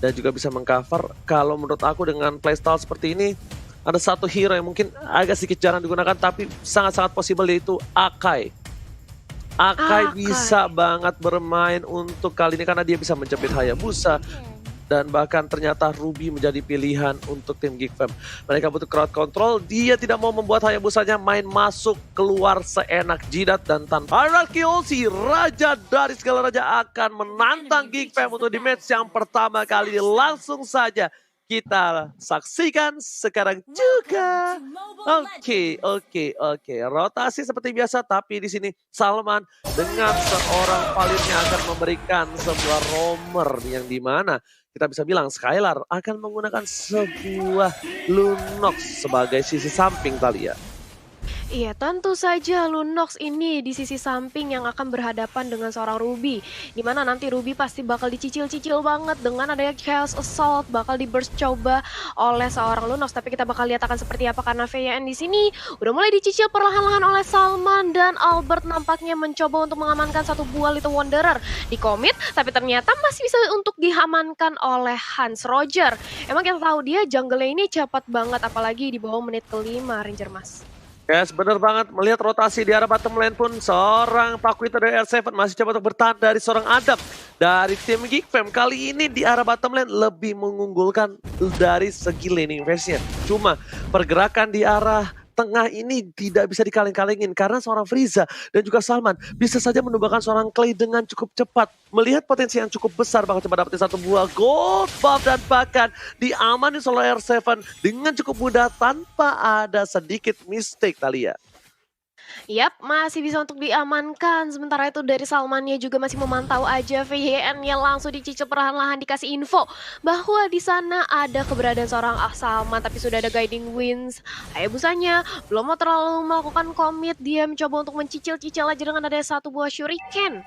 dan juga bisa mengcover. Kalau menurut aku dengan playstyle seperti ini, ada satu hero yang mungkin agak sedikit jarang digunakan tapi sangat-sangat possible, yaitu Akai. Akai Akai. bisa banget bermain untuk kali ini karena dia bisa menjepit Hayabusa. Dan bahkan ternyata Ruby menjadi pilihan untuk tim Geek Fam. Mereka butuh crowd control, dia tidak mau membuat Hayabusanya main masuk keluar seenak jidat. Dan tanpa Rakio, si raja dari segala raja akan menantang Geek Fam untuk di match yang pertama kali ini. Langsung saja kita saksikan sekarang juga. Oke. Rotasi seperti biasa, tapi di sini Salman dengan seorang Valirnya akan memberikan sebuah roamer yang dimana kita bisa bilang Skylar akan menggunakan sebuah Lunox sebagai sisi samping kali ya. Iya, tentu saja Lunox ini di sisi samping yang akan berhadapan dengan seorang Ruby. Dimana nanti Ruby pasti bakal dicicil-cicil banget dengan adanya Chaos Assault, bakal di burst coba oleh seorang Lunox. Tapi kita bakal lihat akan seperti apa karena VYN di sini udah mulai dicicil perlahan-lahan oleh Salman dan Albert nampaknya mencoba untuk mengamankan satu buah Little Wanderer di commit, tapi ternyata masih bisa untuk diamankan oleh Hans Roger. Emang kita tahu dia jungle ini cepat banget apalagi di bawah menit kelima Ranger Mas. Yes, bener banget. Melihat rotasi di arah bottom lane pun seorang Pakuita dari R7 masih coba untuk bertahan dari seorang Adam dari tim Geek Fam. Kali ini di arah bottom lane lebih mengunggulkan dari segi laning phase-nya. Cuma pergerakan di arah tengah ini tidak bisa dikaling-kalingin karena seorang Frieza dan juga Salman bisa saja menumbangkan seorang Clay dengan cukup cepat. Melihat potensi yang cukup besar bakal coba dapetin satu buah gold buff dan bahkan diamani oleh R7 dengan cukup mudah tanpa ada sedikit mistake Thalia. Yap, masih bisa untuk diamankan. Sementara itu dari Salmannya juga masih memantau aja VYN-nya langsung dicicil perlahan-lahan dikasih info bahwa di sana ada keberadaan seorang Salman tapi sudah ada guiding winds. Hayabusanya belum mau terlalu melakukan commit, dia mencoba untuk mencicil-cicil aja dengan ada satu buah shuriken.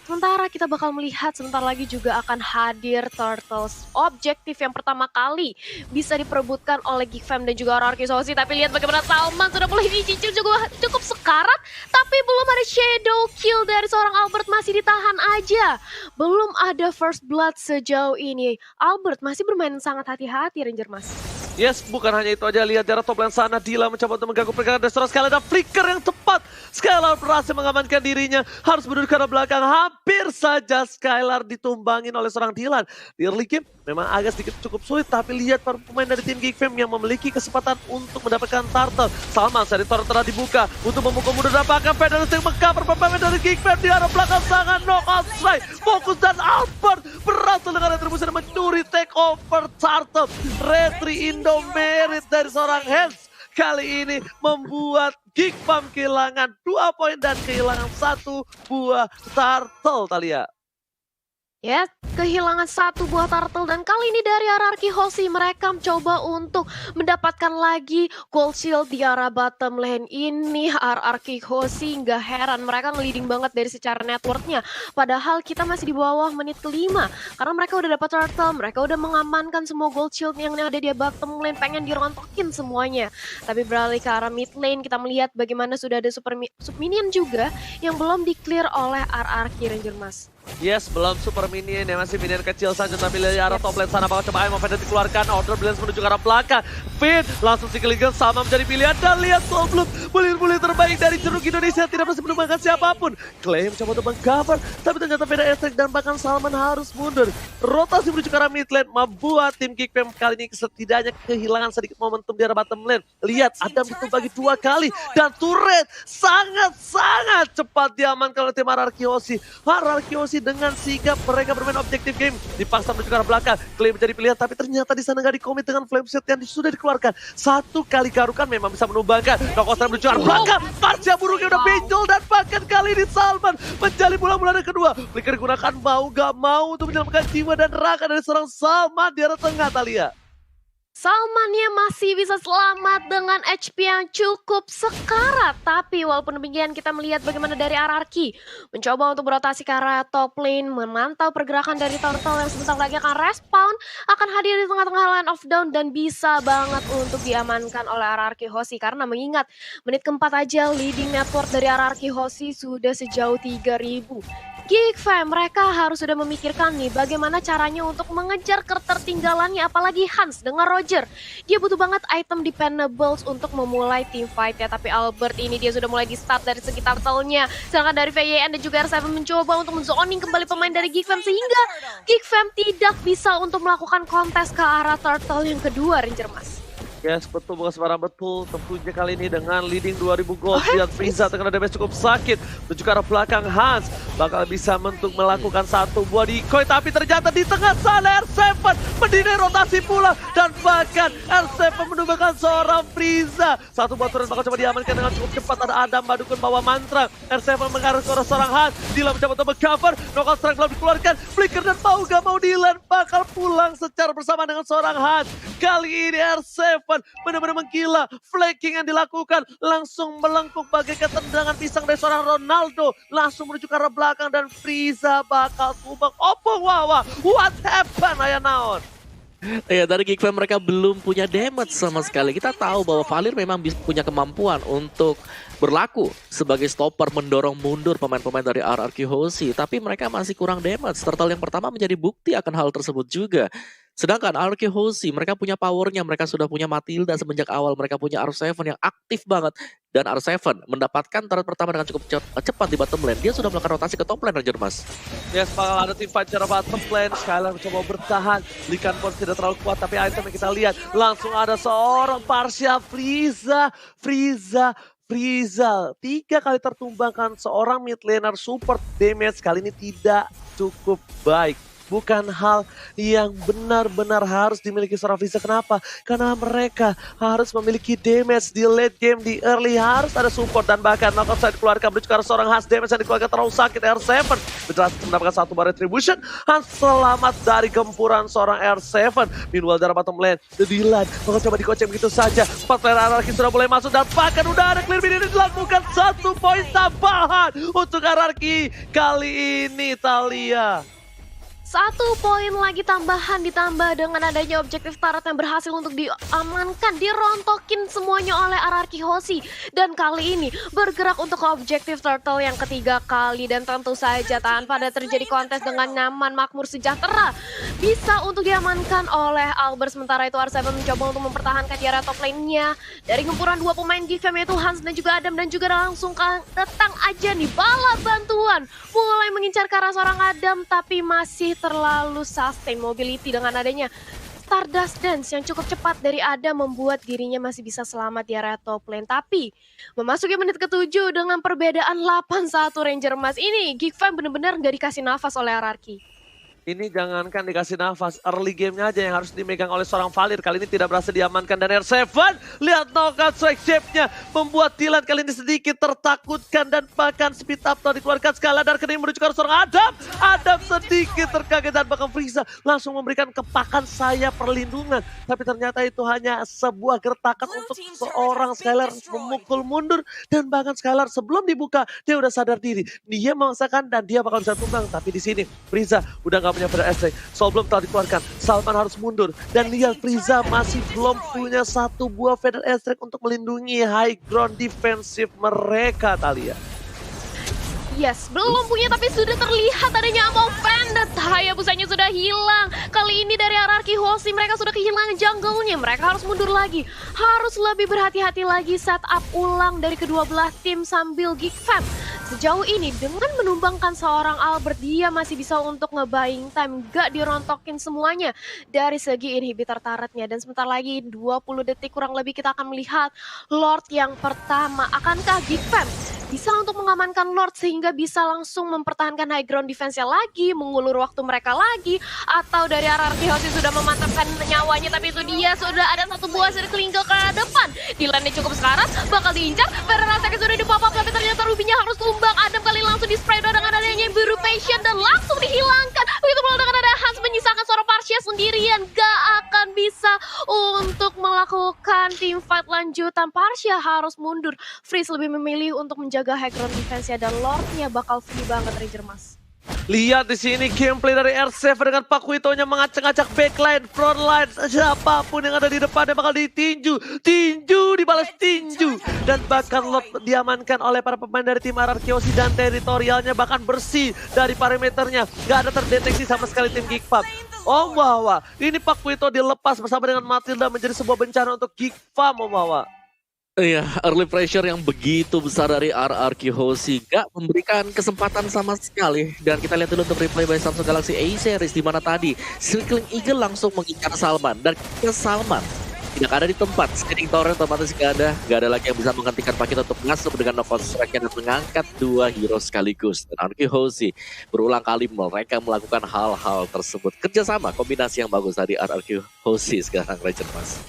Sementara kita bakal melihat sebentar lagi juga akan hadir Turtles. Objektif yang pertama kali bisa diperebutkan oleh Geek Fam dan juga RRQ Sosi. Tapi lihat bagaimana Salman sudah mulai dicicil juga cukup sekarat. Tapi belum ada shadow kill dari seorang Albert, masih ditahan aja. Belum ada first blood sejauh ini. Albert masih bermain sangat hati-hati Ranger Mas. Yes, bukan hanya itu aja, lihat jarak top lane sana, Dila mencoba untuk mengganggu pergerakan Destroy Skylar dan flicker yang tepat. Skylar berhasil mengamankan dirinya, harus berdiri ke arah belakang, hampir saja Skylar ditumbangin oleh seorang Dylan. Di early game memang agak sedikit cukup sulit, tapi lihat para pemain dari tim Geek Fam yang memiliki kesempatan untuk mendapatkan turtle. Salman dari turret telah dibuka untuk memukul mundur, dapatkan Federer yang mengcover pemain dari Geek Fam di arah belakang sangat knockout strike. Fokus dan Albert berhasil dengan retribusi dan mencuri take over turtle. Retri Indomerit dari seorang Hans kali ini membuat Geek Fam kehilangan 2 poin dan kehilangan satu buah turtle Thalia. Ya, kehilangan satu buah turtle dan kali ini dari RRQ Hoshi mereka mencoba untuk mendapatkan lagi gold shield di arah bottom lane ini. RRQ Hoshi nggak heran, mereka nge-leading banget dari secara networknya. Padahal kita masih di bawah menit kelima karena mereka udah dapat turtle, mereka udah mengamankan semua gold shield yang ada di bottom lane, pengen dirontokin semuanya. Tapi beralih ke arah mid lane kita melihat bagaimana sudah ada sub minion juga yang belum di-clear oleh RRQ Ranger Mas. Yes, belum super minion ya, masih minion kecil saja tapi dari arah top lane sana bakal coba Iron Feder dikeluarkan, Order Brilliance menuju ke arah belakang. Fit langsung si Kiligan sama menjadi pilihan dan lihat Soul Bloom, bulir-bulir terbaik dari jeruk Indonesia tidak berhasil menumbangkan siapapun. Clay mencoba untuk meng-cover tapi ternyata Feder Airstrike dan bahkan Salman harus mundur. Rotasi menuju ke arah mid lane membuat tim Geek Fam kali ini setidaknya kehilangan sedikit momentum di arah bottom lane. Lihat Adam ditumbagi 2 kali dan turret sangat-sangat cepat diamankan oleh tim RRQ Hoshi. RRQ Hoshi dengan sigap mereka bermain objektif game, dipaksa menuju ke arah belakang. Clay menjadi pilihan tapi ternyata di sana nggak dikomit dengan flame set yang sudah dikeluarkan. Satu kali garukan memang bisa menumbangkan. Nokostra menuju ke arah belakang, Marsha burungnya udah pinjol dan bahkan kali ini Salman menjalin bulan-bulan kedua. Flicker digunakan mau gak mau untuk menyelamatkan jiwa dan raga dari seorang Salman di arah tengah Thalia. Salmannya masih bisa selamat dengan HP yang cukup sekarat. Tapi walaupun demikian kita melihat bagaimana dari RRQ mencoba untuk berotasi ke arah top lane, memantau pergerakan dari Turtle yang sebentar lagi akan respawn, akan hadir di tengah-tengah line of down dan bisa banget untuk diamankan oleh RRQ Hoshi. Karena mengingat menit keempat aja leading network dari RRQ Hoshi sudah sejauh 3000. Geek Fam, mereka harus sudah memikirkan nih bagaimana caranya untuk mengejar ketertinggalannya, apalagi Hans dengan Roger. Dia butuh banget item dependables untuk memulai team fight ya, tapi Albert ini dia sudah mulai di start dari segi turtle-nya. Sedangkan dari VYN dan juga R7 mencoba untuk menzoning kembali pemain dari Geek Fam sehingga Geek Fam tidak bisa untuk melakukan kontes ke arah turtle yang kedua, Ranger Mas. Yes, betul, bukan sembarang betul. Tentunya kali ini dengan leading 2000 gold. Lihat Frieza terkena damage cukup sakit. Menuju ke arah belakang, Hans bakal bisa untuk melakukan satu buah decoy. Tapi ternyata di tengah sana R7 mendinai rotasi pula. Dan bahkan R7 menumbangkan seorang Frieza. Satu buah turret bakal coba diamankan dengan cukup cepat. Ada Adam Badukun bawa mantra. R7 mengarah ke arah seorang Hans. Dylan mencoba untuk cover. Knockout strike belum dikeluarkan. Flicker dan mau gak mau Dylan bakal pulang secara bersama dengan seorang Hans. Kali ini R7 benar-benar menggila, flanking yang dilakukan langsung melengkung bagaikan tendangan pisang dari seorang Ronaldo, langsung menuju ke arah belakang dan Frieza bakal tumbang. Opung wawa, what happened ayah naon? Ya, dari Geek Fam mereka belum punya damage sama sekali. Kita tahu bahwa Valir memang punya kemampuan untuk berlaku sebagai stopper mendorong mundur pemain-pemain dari RRQ Hoshi. Tapi mereka masih kurang damage. Turtle yang pertama menjadi bukti akan hal tersebut juga. Sedangkan RRQ Hoshi mereka punya powernya, mereka sudah punya Matilda semenjak awal. Mereka punya R7 yang aktif banget. Dan R7 mendapatkan turret pertama dengan cukup cepat di bottom lane. Dia sudah melakukan rotasi ke top lane, Ranger Mas. Yes, bakal ada team fight secara bottom lane. Skylar mencoba bertahan. Likan pun tidak terlalu kuat, tapi item yang kita lihat langsung ada seorang Parsia Frieza. Frieza 3 kali tertumbangkan seorang mid laner support damage. Kali ini tidak cukup baik. Bukan hal yang benar-benar harus dimiliki seorang Frieza. Kenapa? Karena mereka harus memiliki damage di late game, di early harus ada support. Dan bahkan knockout saya dikeluarkan menuju ke arah seorang Hans. Damage yang dikeluarkan terlalu sakit. R7 berhasil mendapatkan satu bar retribution. Hans selamat dari gempuran seorang R7. Meanwhile dari bottom lane, The Dylan bakal coba dikocek begitu saja. 4 player RRQ sudah mulai masuk dan bahkan udah ada clear mid ini dilakukan 1 poin tambahan untuk RRQ kali ini, Thalia. 1 poin lagi tambahan ditambah dengan adanya objektif turret yang berhasil untuk diamankan, dirontokin semuanya oleh RRQ Hoshi. Dan kali ini bergerak untuk ke objektif turtle yang ketiga kali. Dan tentu saja tanpa ada terjadi kontes dengan nyaman, makmur, sejahtera. Bisa untuk diamankan oleh Albert. Sementara itu R7 mencoba untuk mempertahankan di area top lane-nya. Dari gempuran 2 pemain Geek Fam yaitu Hans dan juga Adam. Dan juga langsung datang aja nih bala bantuan. Mulai mengincar ke arah seorang Adam tapi masih terlalu sustain mobility dengan adanya Stardust Dance yang cukup cepat dari Adam membuat dirinya masih bisa selamat di area top lane. Tapi memasuki menit ke-7 dengan perbedaan 8-1 Ranger Mas ini, Geek Fam benar-benar nggak dikasih nafas oleh RRQ. Ini jangankan dikasih nafas, early game-nya aja yang harus dimegang oleh seorang Valir. Kali ini tidak berhasil diamankan dan R7. Lihat knockout strike shape-nya. Membuat Dylan kali ini sedikit tertakutkan dan bahkan speed up telah dikeluarkan skala dari kening menuju ke seorang Adam. Adam sedikit terkaget dan bahkan Frieza langsung memberikan kepakan sayap perlindungan. Tapi ternyata itu hanya sebuah gertakan untuk seorang Skylar memukul mundur. Dan bahkan Skylar sebelum dibuka, dia udah sadar diri. Dia memaksakan dan dia bakal bisa tumbang. Tapi di sini Frieza udah gak punya Feather Airstrike, Soul belum telah dikeluarkan, Salman harus mundur. Dan lihat Frieza masih belum punya 1 buah Feather Airstrike untuk melindungi high ground defensif mereka, Thalia. Yes, belum punya tapi sudah terlihat adanya Ammo Bandit. Hayabusanya sudah hilang. Kali ini dari RRQ Hoshi mereka sudah kehilangan jungle-nya. Mereka harus mundur lagi. Harus lebih berhati-hati lagi setup ulang dari kedua belah tim sambil Geek Fam. Sejauh ini dengan menumbangkan seorang Albert, dia masih bisa untuk nge-buying time, gak dirontokin semuanya dari segi inhibitor turretnya. Dan sebentar lagi 20 detik kurang lebih kita akan melihat Lord yang pertama. Akankah Geek Fam bisa untuk mengamankan Lord sehingga bisa langsung mempertahankan high ground defense-nya lagi, mengulur waktu mereka lagi, atau dari RRQ Hoshi sudah memantapkan nyawanya tapi itu dia sudah ada 1 buah circling ke depan. Dylan cukup sekarat, bakal diincar, Ferrasaki sudah di pop-up tapi ternyata Rubinya harus tumbang. Adam kali langsung di spray dengan adanya biru patient dan langsung dihilangkan. Begitu pula dengan ada Hans menyisakan seorang Parsia sendirian, gak akan bisa untuk melakukan team fight lanjutan. Parsia harus mundur. Freeze lebih memilih untuk menjaga high ground defense-nya dan Lord-nya bakal free banget Ranger Mas. Lihat di sini gameplay dari R7 dengan Pak Witonya mengacak-acak backline, frontline, siapapun yang ada di depannya bakal ditinju, tinju dibalas tinju, dan bahkan lot diamankan oleh para pemain dari tim RRQ dan teritorialnya bahkan bersih dari parameternya, gak ada terdeteksi sama sekali tim Geek Farm. Om Wawa, ini Pak Wito dilepas bersama dengan Matilda menjadi sebuah bencana untuk Geek Farm, Om Wawa. Iya, early pressure yang begitu besar dari RRQ Hoshi gak memberikan kesempatan sama sekali. Dan kita lihat dulu untuk replay by Samsung Galaxy A series di mana tadi Circling Eagle langsung mengincar Salman, dan ketika Salman tidak ada di tempat, Scanning Torrent otomatis gak ada lagi yang bisa menghentikan Pakito untuk masuk dengan knockout strike dan mengangkat dua hero sekaligus. Dan RRQ Hoshi berulang kali mereka melakukan hal-hal tersebut. Kerjasama, kombinasi yang bagus dari RRQ Hoshi sekarang, Ranger Mas.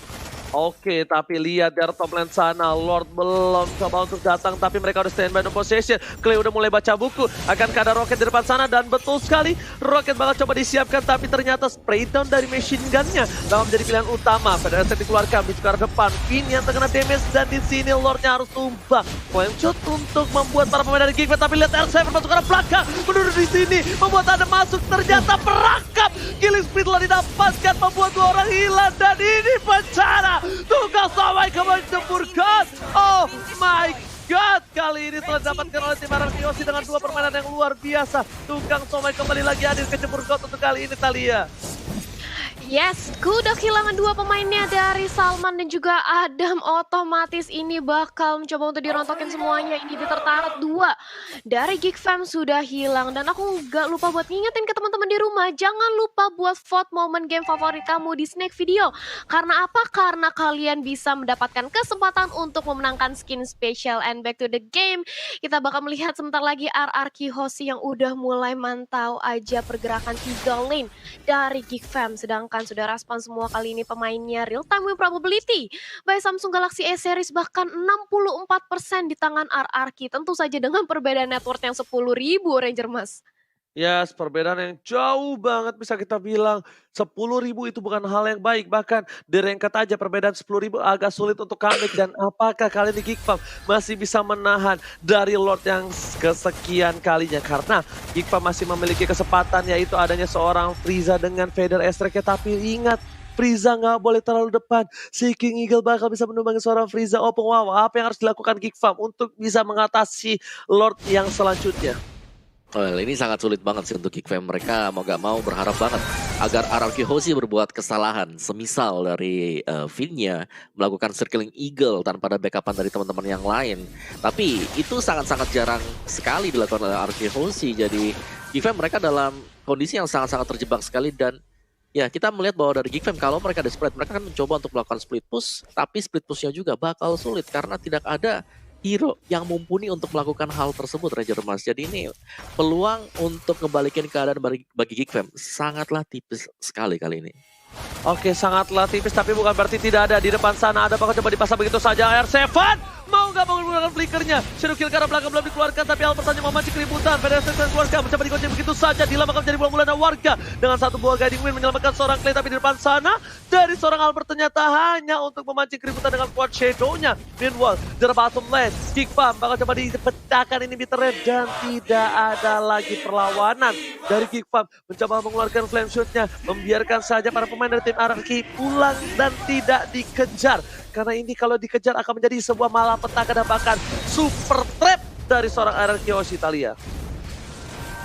Oke, tapi lihat dari top lane sana, Lord belum coba untuk datang, tapi mereka udah standby no possession. Clay udah mulai baca buku, akankah ada roket di depan sana, dan betul sekali, roket bakal coba disiapkan, tapi ternyata spray down dari machine gun-nya bakal menjadi pilihan utama. Federasi dikeluarkan, menuju ke arah depan, Finn yang terkena damage, dan di sini Lordnya harus tumbang. Flame shot untuk membuat para pemain dari Geekman, tapi lihat R7 masuk ke arah belakang, menurut di sini, membuat ada masuk, ternyata perangkap. Killing spree telah didapatkan, membuat dua orang hilang, dan ini bencana. Tukang sampai menjemurkan. Oh my god, kali ini telah didapatkan oleh tim RRQ Hoshi dengan dua permainan yang luar biasa. Tukang somai kembali lagi hadir ke Jemurgot untuk kali ini, Thalia. Yes, udah kehilangan dua pemainnya dari Salman dan juga Adam. Otomatis ini bakal mencoba untuk dirontokin semuanya. Ini tertarik dua dari Geek Fam sudah hilang. Dan aku gak lupa buat ngingetin ke teman-teman di rumah, jangan lupa buat vote momen game favorit kamu di Snack Video. Karena apa? Karena kalian bisa mendapatkan kesempatan untuk memenangkan skin spesial. And back to the game, kita bakal melihat sebentar lagi RRQ Hoshi yang udah mulai mantau aja pergerakan 3 lane dari Geek Fam. Sedangkan sudah respon semua kali ini pemainnya real time win probability by Samsung Galaxy A series bahkan 64% di tangan RRQ. Tentu saja dengan perbedaan network yang 10.000, Ranger Mas. Ya, yes, perbedaan yang jauh banget bisa kita bilang. 10.000 itu bukan hal yang baik. Bahkan di ranked aja perbedaan 10.000 agak sulit untuk comeback. Dan apakah kali ini Geek Farm masih bisa menahan dari Lord yang kesekian kalinya? Karena Geek Farm masih memiliki kesempatan, yaitu adanya seorang Frieza dengan Vader Estrek. Tapi ingat, Frieza nggak boleh terlalu depan. Si King Eagle bakal bisa menumbangi seorang Frieza. Oh, wow, apa yang harus dilakukan Geek Farm untuk bisa mengatasi Lord yang selanjutnya? Well, ini sangat sulit banget sih untuk Geek Fam. Mereka mau gak mau berharap banget agar RRQ Hoshi berbuat kesalahan. Semisal dari Finn-nya melakukan Circling Eagle tanpa ada backupan dari teman-teman yang lain. Tapi itu sangat-sangat jarang sekali dilakukan oleh RRQ Hoshi. Jadi Geek Fam mereka dalam kondisi yang sangat-sangat terjebak sekali. Dan ya, kita melihat bahwa dari Geek Fam kalau mereka desperate, mereka akan mencoba untuk melakukan split push. Tapi split push-nya juga bakal sulit karena tidak ada hero yang mumpuni untuk melakukan hal tersebut, Ranger Mas. Jadi ini peluang untuk kembalikan keadaan bagi Geek Fam sangatlah tipis sekali kali ini. Oke, sangatlah tipis, tapi bukan berarti tidak ada. Di depan sana ada bakal coba dipasang begitu saja. R7 mau nggak menggunakan flickernya. Shadow Kill ke arah belakang belum dikeluarkan, tapi Alpert hanya memancing keributan. Federasi keluarga mencoba dikunci begitu saja. Dila bakal menjadi bulan-bulanan warga dengan satu buah guiding wind menyelamatkan seorang Clay. Tapi di depan sana dari seorang Alpert ternyata hanya untuk memancing keributan dengan kuat Shadow-nya. Meanwhile, di bottom lane, Geek Farm bakal coba dipecahkan inhibitor dan tidak ada lagi perlawanan dari Geek Farm. Mencoba mengeluarkan flame shoot-nya, membiarkan saja para pemain dari tim RRQ pulang dan tidak dikejar. Karena ini kalau dikejar akan menjadi sebuah malapetaka dan bahkan super trap dari seorang RRQ Hoshi, Thalia.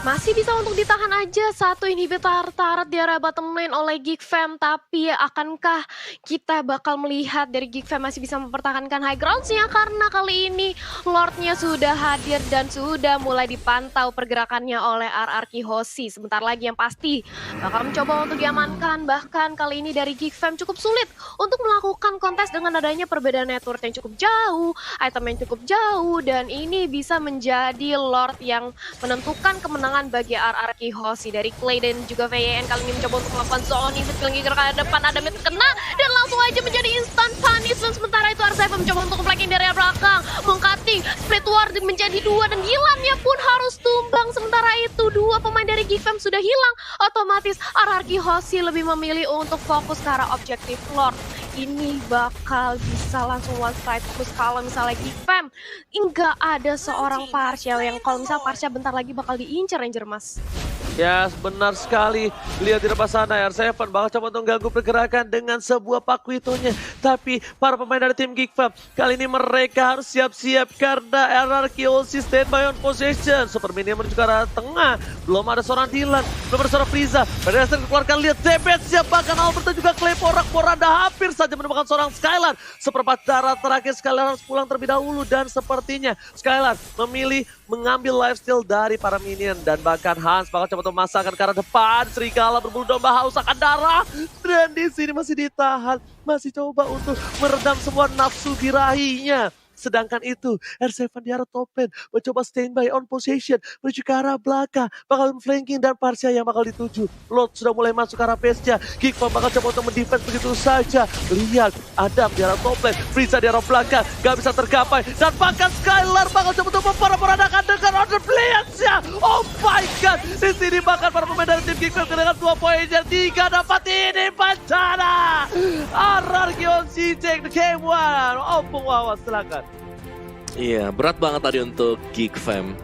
Masih bisa untuk ditahan aja satu inhibitor tarat di area bottom lane oleh Geek Fam. Tapi akankah kita bakal melihat dari Geek Fam masih bisa mempertahankan high grounds-nya? Karena kali ini Lord-nya sudah hadir dan sudah mulai dipantau pergerakannya oleh RRQ Hoshi. Sebentar lagi yang pasti bakal mencoba untuk diamankan. Bahkan kali ini dari Geek Fam cukup sulit untuk melakukan kontes dengan adanya perbedaan network yang cukup jauh, item yang cukup jauh, dan ini bisa menjadi Lord yang menentukan kemenangan bagi RRQ Hoshi. Dari Clay dan juga VYN kali ini mencoba untuk melakukan zoning, Circling Eagle ke depan, ada mid kena dan langsung aja menjadi instant punishment. Sementara itu R7 mencoba untuk flanking dari belakang, meng-cutting, split war menjadi 2 dan Gilannya pun harus tumbang. Sementara itu dua pemain dari Geek Fam sudah hilang, otomatis RRQ Hoshi lebih memilih untuk fokus ke arah objektif Lord. Ini bakal bisa langsung one strike push kalau misalnya Geek Fam nggak ada seorang Partial yang kalau misalnya Partial bentar lagi bakal diincar, Ranger Mas. Ya, benar sekali. Lihat di depan sana, R7 bakal coba untuk ganggu pergerakan dengan sebuah pakuitonya. Tapi para pemain dari tim Geek Fam, kali ini mereka harus siap-siap karena RRQ Aussie standby on possession. Super Minion menuju ke arah tengah. Belum ada seorang Dylan, belum ada seorang Frieza. Berdasarkan dikeluarkan, lihat Zebet siap, bahkan Albert dan juga Clay Porak-Poranda hampir saja menemukan seorang Skylar. Seperempat darah terakhir Skylar harus pulang terlebih dahulu dan sepertinya Skylar memilih mengambil lifesteal dari para minion dan bahkan Hans bakal coba untuk memasangkan ke arah depan. Serigala berbulu domba haus akan darah dan di sini masih ditahan, masih coba untuk meredam semua nafsu birahinya. Sedangkan itu, R7 di arah top lane mencoba standby on possession menuju ke arah belakang, bakal flanking dan Parsia yang bakal dituju. Lord sudah mulai masuk ke arah base-nya. Geekfam bakal coba untuk mendefense begitu saja. Lihat, Adam di arah top lane, Frieza di arah belakang, gak bisa tergapai. Dan bahkan Skylar bakal coba untuk memperadakan dengan order players-nya. Oh my god, di sini bahkan para pemain dari tim Geekfam kedengar 2 poinnya, 3 dapat ini bencana. RRQ Aussie take the game 1. Opung Wawan, silakan. Iya, berat banget tadi untuk Geek Fam.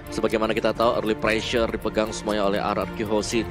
Sebagaimana kita tahu, early pressure dipegang semuanya oleh RRQ Aussie.